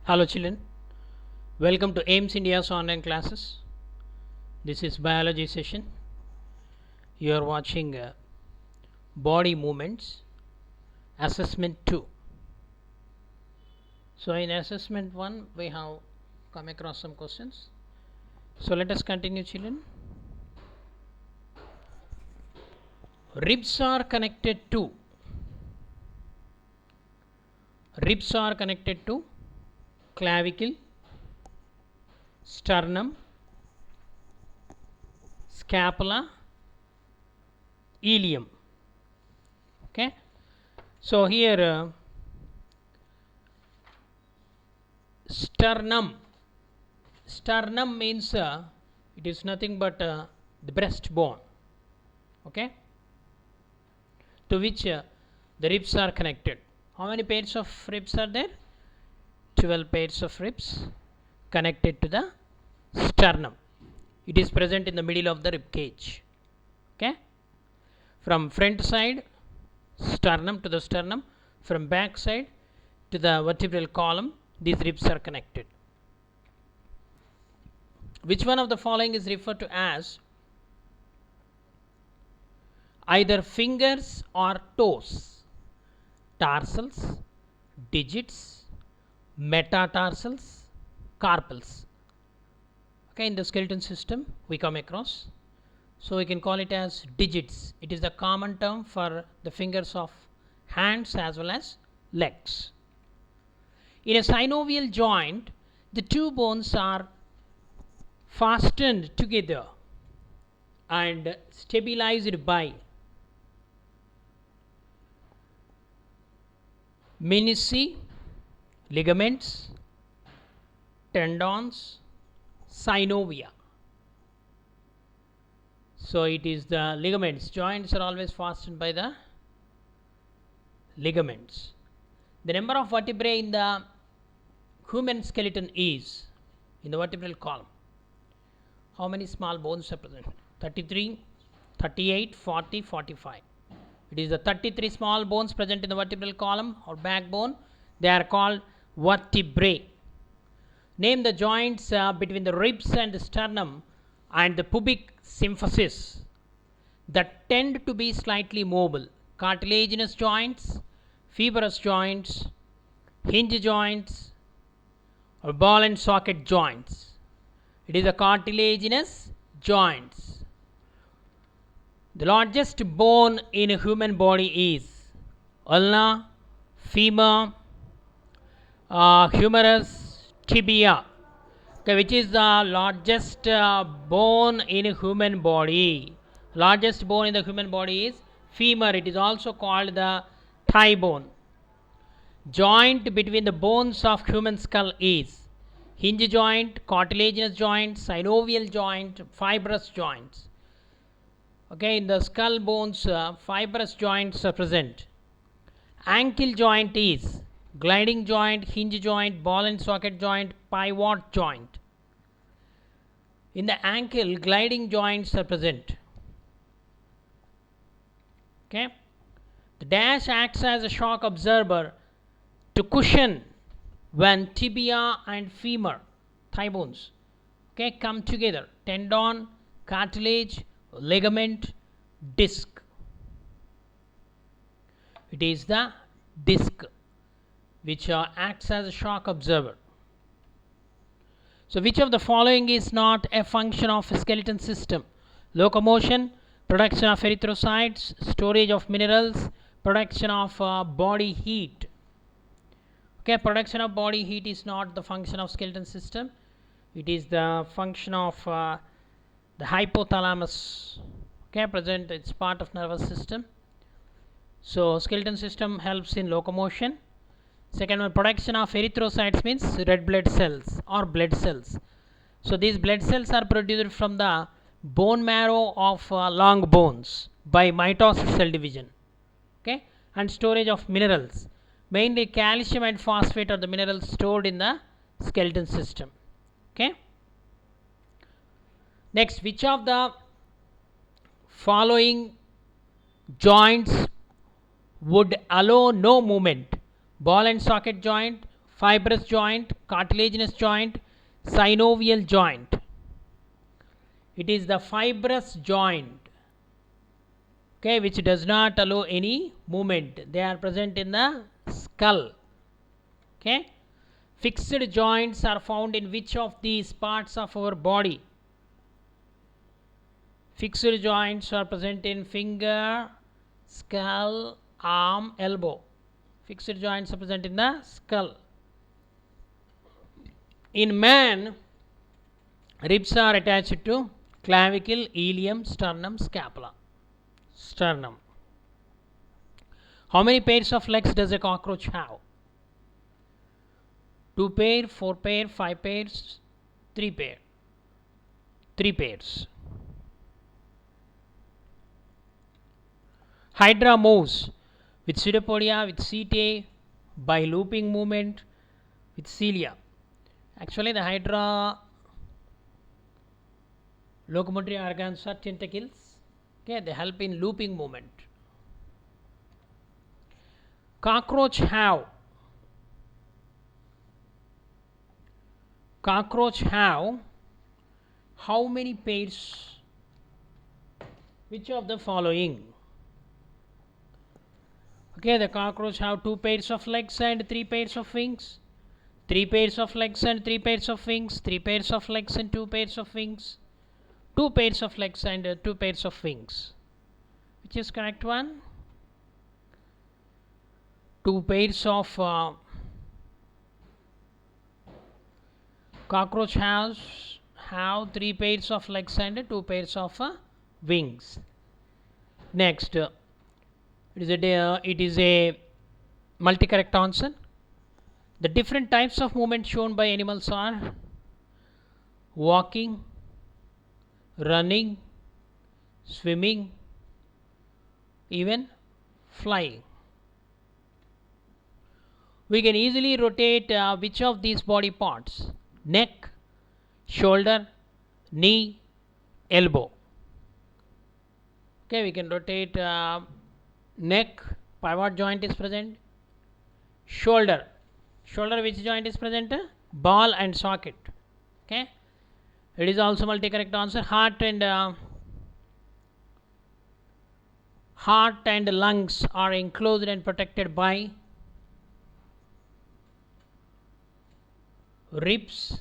Hello children, welcome to AIMS India's online classes. This is biology session. You are watching body movements assessment 2. So in assessment 1 we have come across some questions. So let us continue children. Ribs are connected to clavicle, sternum, scapula, ilium. Okay, so here sternum means it is nothing but the breastbone, okay, to which the ribs are connected. How many pairs of ribs are there? 12 pairs of ribs connected to the sternum. It is present in the middle of the rib cage. Okay, from front side sternum to the sternum, from back side to the vertebral column, these ribs are connected. Which one of the following is referred to as either fingers or toes? Tarsals, digits, metatarsals, carpals. Okay, in the skeleton system we come across, so we can call it as digits. It is the common term for the fingers of hands as well as legs. In a synovial joint, the two bones are fastened together and stabilized by menisci, ligaments, tendons, synovia. So it is the ligaments. Joints are always fastened by the ligaments. The number of vertebrae in the human skeleton is, in the vertebral column, how many small bones are present? 33, 38, 40, 45. It is the 33 small bones present in the vertebral column or backbone. They are called vertebrae. Name the joints between the ribs and the sternum and the pubic symphysis that tend to be slightly mobile. Cartilaginous joints, fibrous joints, hinge joints, or ball and socket joints. It is the cartilaginous joints. The largest bone in a human body is ulna, femur, humerus, tibia. Okay, which is the largest bone in a human body? Largest bone in the human body is femur. It is also called the thigh bone. Joint between the bones of human skull is hinge joint, cartilaginous joint, synovial joint, fibrous joints. Okay, in the skull bones, fibrous joints are present. Ankle joint is gliding joint, hinge joint, ball and socket joint, pivot joint. In the ankle, gliding joints are present. Okay, the dash acts as a shock absorber to cushion when tibia and femur, thigh bones, okay, come together. Tendon, cartilage, ligament, disc. It is the disc which acts as a shock absorber. So which of the following is not a function of a skeleton system? Locomotion, production of erythrocytes, storage of minerals, production of body heat. Okay, production of body heat is not the function of skeleton system. It is the function of the hypothalamus. Okay, present, it's part of nervous system. So skeleton system helps in locomotion. Second one, production of erythrocytes means red blood cells or blood cells. So these blood cells are produced from the bone marrow of long bones by mitosis cell division. Okay, and storage of minerals. Mainly calcium and phosphate are the minerals stored in the skeleton system. Okay. Next, which of the following joints would allow no movement? Ball and socket joint, fibrous joint, cartilaginous joint, synovial joint. It is the fibrous joint, okay, which does not allow any movement. They are present in the skull. Okay. Fixed joints are found in which of these parts of our body? Fixed joints are present in finger, skull, arm, elbow. Fixed joints are present in the skull. In man, ribs are attached to clavicle, ilium, sternum, scapula. Sternum. How many pairs of legs does a cockroach have? 2 pair, 4 pair, 5 pairs, 3 pair. 3 pairs. Hydra moves with pseudopodia, with setae, by looping movement, with cilia. Actually, the Hydra locomotory organs are tentacles. Okay, they help in looping movement. Cockroach have how many pairs? Which of the following? Okay, the cockroach have 2 pairs of legs and 3 pairs of wings. 3 pairs of legs and 3 pairs of wings. 3 pairs of legs and 2 pairs of wings. 2 pairs of legs and 2 pairs of wings. Which is correct one? 2 pairs of cockroach have 3 pairs of legs and 2 pairs of wings. Next, it is a multi-correct answer. The different types of movement shown by animals are walking, running, swimming, even flying. We can easily rotate which of these body parts? Neck, shoulder, knee, elbow. Okay, we can rotate neck, pivot joint is present. Shoulder, which joint is present? Ball and socket. Okay, it is also multi-correct answer. Heart and lungs are enclosed and protected by ribs,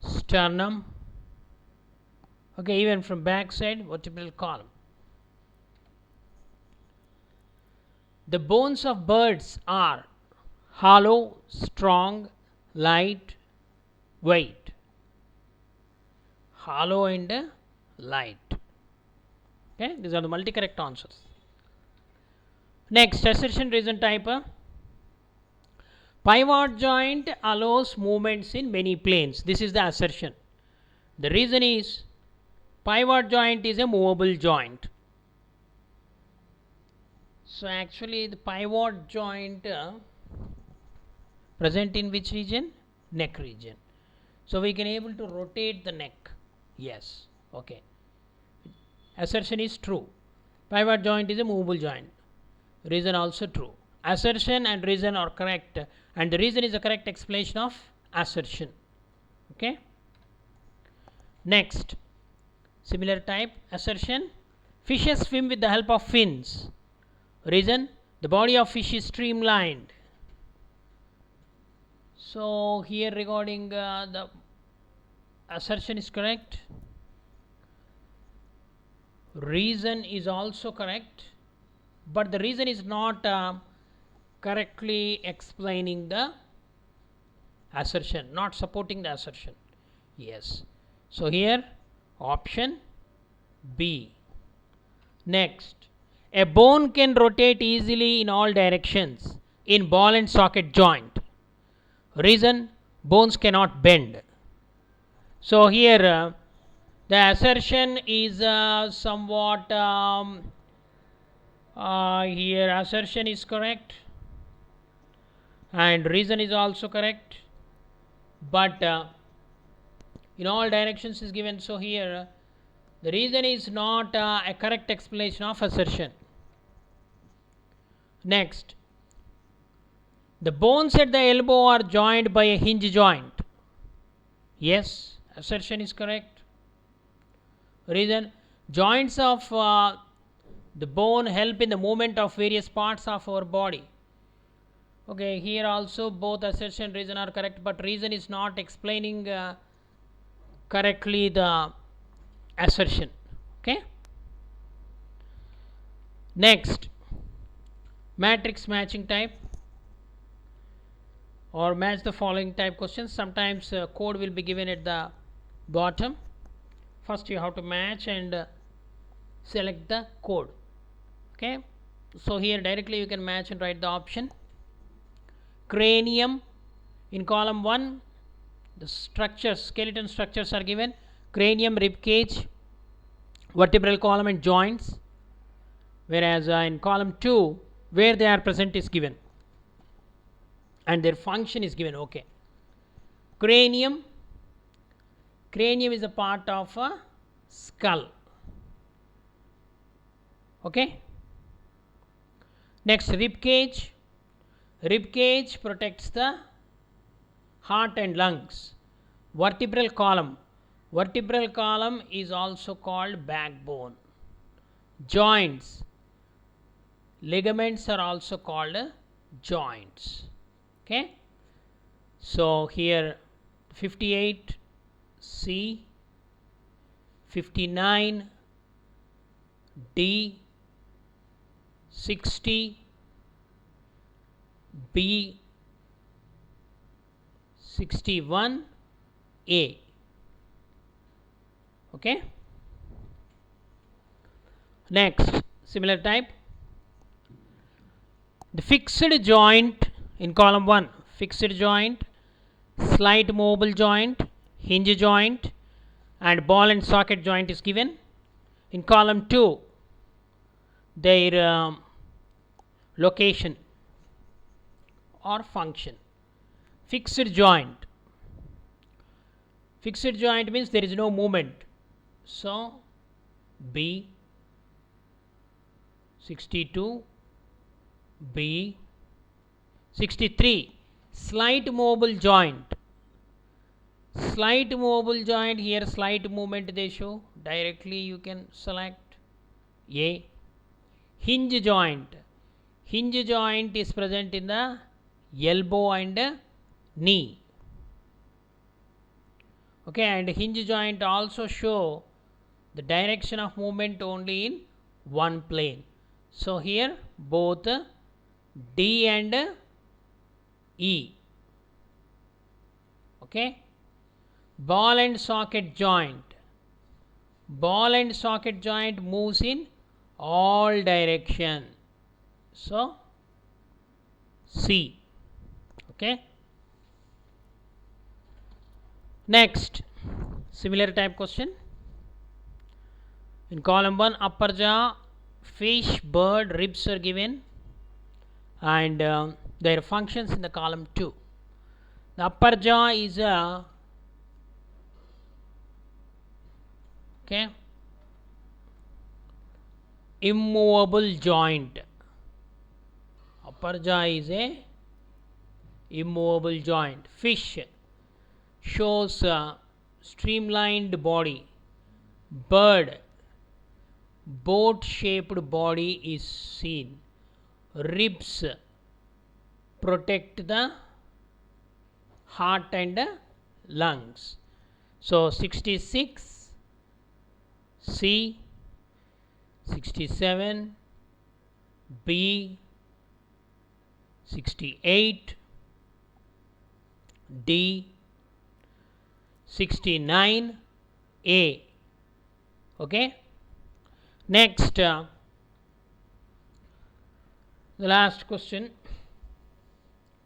sternum. Okay, even from back side, vertebral column. The bones of birds are hollow, strong, light, weight. Hollow and light. Okay, these are the multi-correct answers. Next, assertion reason type. Pivot joint allows movements in many planes. This is the assertion. The reason is pivot joint is a movable joint. So actually the pivot joint present in which region? Neck region. So we can able to rotate the neck. Yes. Okay. Assertion is true. Pivot joint is a movable joint. Reason also true. Assertion and reason are correct, and the reason is a correct explanation of assertion. Okay. Next, similar type assertion. Fishes swim with the help of fins. Reason, the body of fish is streamlined. So here regarding the assertion is correct. Reason is also correct, but the reason is not correctly explaining the assertion, not supporting the assertion. Yes. So here option B. Next, a bone can rotate easily in all directions in ball and socket joint. Reason, bones cannot bend. So here the assertion is somewhat here assertion is correct and reason is also correct, but in all directions is given. So here the reason is not a correct explanation of assertion. Next, The bones at the elbow are joined by a hinge joint. Yes, assertion is correct. Reason, joints of the bone help in the movement of various parts of our body. Okay, here also both assertion and reason are correct, but reason is not explaining correctly the assertion. Okay. Next, matrix matching type or match the following type questions. Sometimes code will be given at the bottom. First you have to match and select the code. Okay, so here directly you can match and write the option. Cranium in column 1, the structures, skeleton structures are given: cranium, rib cage, vertebral column and joints, whereas in column 2 where they are present is given and their function is given. Okay, cranium is a part of a skull. Okay, next, rib cage protects the heart and lungs. Vertebral column is also called backbone. Joints, ligaments are also called joints. Okay, so here 58 C, 59 D, 60 B, 61 A. Okay, next, similar type, the fixed joint in column 1, fixed joint, slight mobile joint, hinge joint and ball and socket joint is given. In column 2 their location or function. Fixed joint means there is no movement, so B, 62 B, 63 slight mobile joint. Here slight movement they show, directly you can select A. Hinge joint is present in the elbow and knee. Okay, and hinge joint also show the direction of movement only in one plane, so here both D and E. Okay, ball and socket joint moves in all direction, so C. Okay, next, similar type question. In column 1, upper jaw, fish, bird, ribs are given and their functions in the column 2. The upper jaw is a immovable joint. Upper jaw is a immovable joint. Fish shows a streamlined body. Bird, boat shaped body is seen. Ribs protect the heart and lungs. So 66 C, 67 B, 68 D, 69 A. Okay, next, the last question.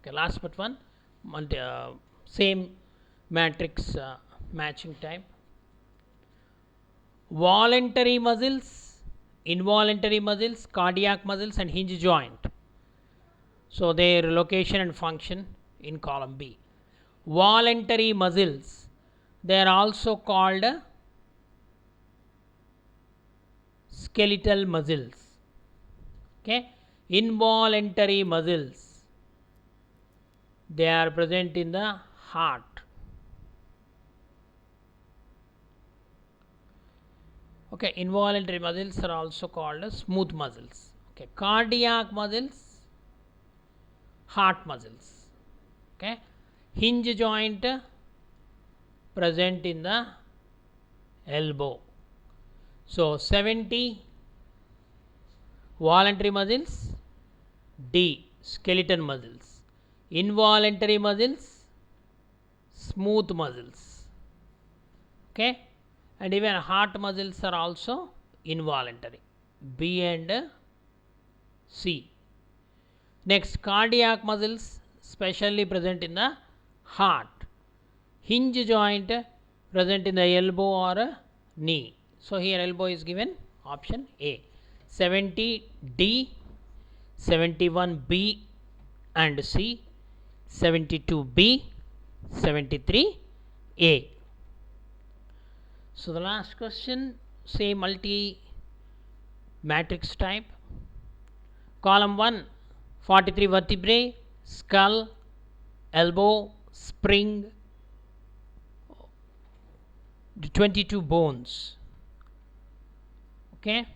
Okay, last but one, same matrix matching type. Voluntary muscles, involuntary muscles, cardiac muscles and hinge joint. So their location and function in column B. Voluntary muscles, they are also called skeletal muscles. Okay, involuntary muscles, they are present in the heart. Okay, involuntary muscles are also called as smooth muscles. Okay, cardiac muscles, heart muscles. Okay, hinge joint present in the elbow. So 70 voluntary muscles, D skeleton muscles, involuntary muscles, smooth muscles. Okay, and even heart muscles are also involuntary, B and C. Next, cardiac muscles specially present in the heart. Hinge joint present in the elbow or knee. So here elbow is given option A. 70D, 71B and C, 72B, 73A. So the last question, say multi matrix type. Column 1, 43 vertebrae, skull, elbow, spring, 22 bones. Okay.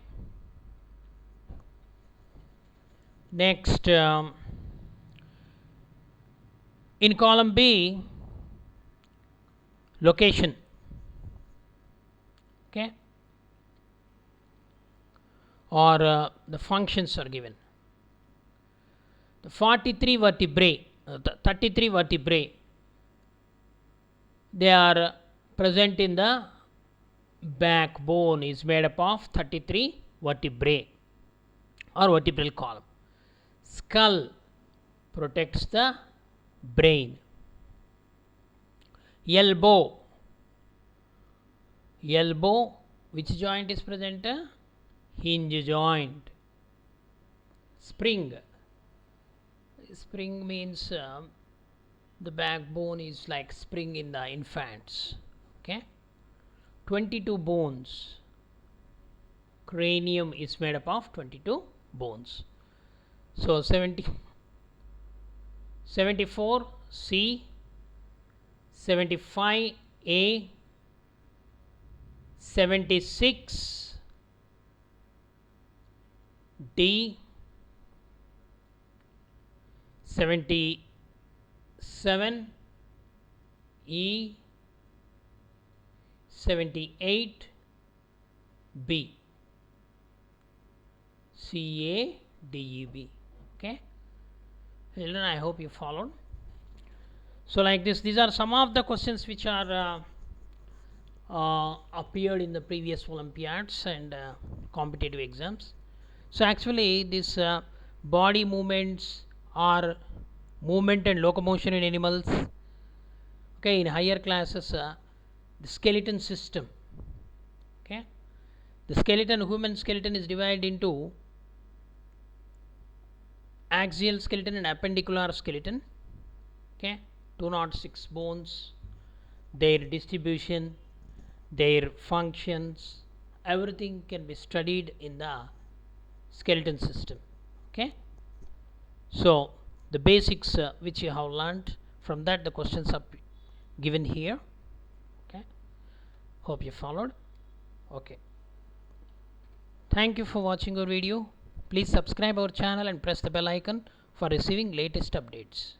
Next, in column B, location. Okay, or the functions are given. The 43 vertebrae, the 33 vertebrae, they are present in the backbone, is made up of 33 vertebrae or vertebral column. Skull protects the brain. Elbow, which joint is present? Hinge joint. Spring means the backbone is like spring in the infants. Okay, 22 bones. Cranium is made up of 22 bones. So 74 C, 75 A, 76 D, 77 E, 78 B, C A D E B. Okay, children, I hope you followed. So like this, these are some of the questions which are appeared in the previous Olympiads and competitive exams. So actually this body movements are movement and locomotion in animals. Okay, in higher classes the skeleton system. Okay, the skeleton, human skeleton, is divided into axial skeleton and appendicular skeleton. Okay, 206 bones, their distribution, their functions, everything can be studied in the skeleton system. Okay, so the basics which you have learnt, from that the questions are given here. Okay, hope you followed. Okay, thank you for watching our video. Please subscribe our channel and press the bell icon for receiving latest updates.